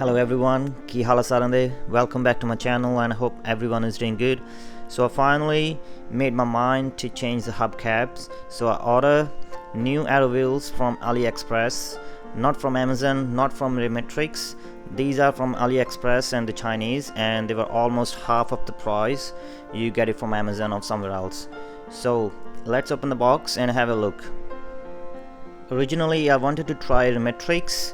Hello everyone, ki hala sarande. Welcome back to my channel and I hope everyone is doing good. So I finally made my mind to change the hubcaps. So I ordered new Aero wheels from AliExpress, not from Amazon, not from Rematrix. These are from AliExpress and the Chinese, and they were almost half of the price you get it from Amazon or somewhere else. So let's open the box and have a look. Originally I wanted to try Rematrix,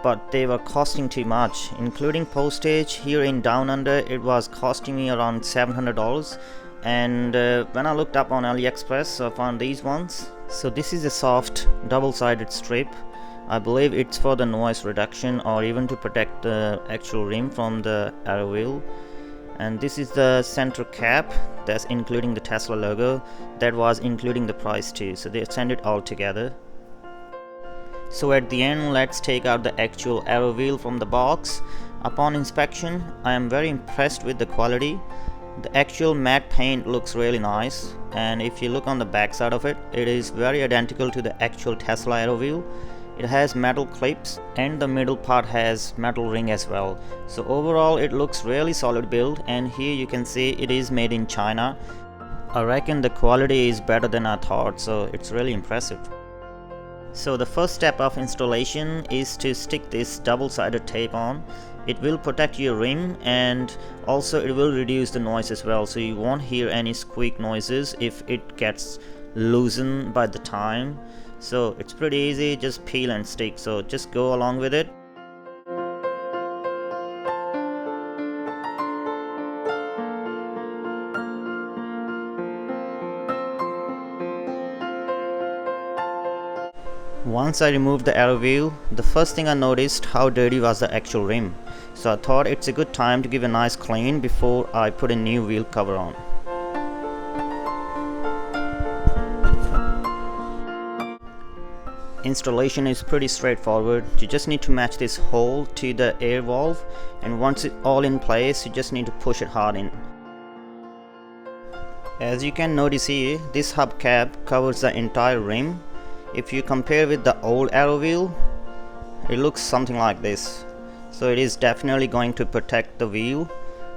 but they were costing too much, including postage. Here in Down Under it was costing me around $700, and when I looked up on AliExpress I found these ones. So this is a soft double-sided strip. I believe it's for the noise reduction or even to protect the actual rim from the Aero wheel. And this is the center cap, that's including the Tesla logo. That was including the price too, so they sent it all together. So at the end, let's take out the actual Aero wheel from the box. Upon inspection, I am very impressed with the quality. The actual matte paint looks really nice, and if you look on the back side of it, it is very identical to the actual Tesla Aero wheel. It has metal clips and the middle part has metal ring as well. So overall it looks really solid build, and here you can see it is made in China. I reckon the quality is better than I thought, so it's really impressive. So the first step of installation is to stick this double-sided tape on. It will protect your rim and also it will reduce the noise as well, so you won't hear any squeak noises if it gets loosened by the time. So it's pretty easy, just peel and stick, so just go along with it. Once I removed the Aero wheel, the first thing I noticed how dirty was the actual rim. So I thought it's a good time to give a nice clean before I put a new wheel cover on. Installation is pretty straightforward. You just need to match this hole to the air valve, and once it's all in place, you just need to push it hard in. As you can notice here, this hubcap covers the entire rim. If you compare with the old Aero wheel, it looks something like this. So it is definitely going to protect the wheel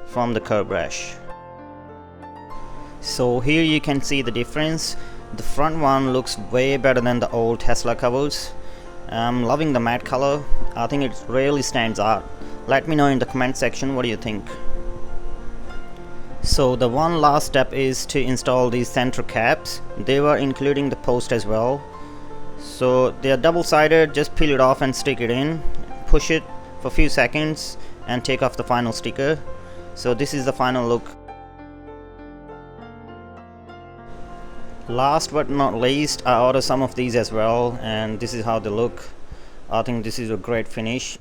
from the curb rash. So here you can see the difference. The front one looks way better than the old Tesla covers. I'm loving the matte color. I think it really stands out. Let me know in the comment section what do you think. So the one last step is to install these center caps. They were including the post as well. So they are double-sided. Just peel it off and stick it in, push it for a few seconds and take off the final sticker. So this is the final look. Last but not least, I ordered some of these as well, and this is how they look. I think this is a great finish.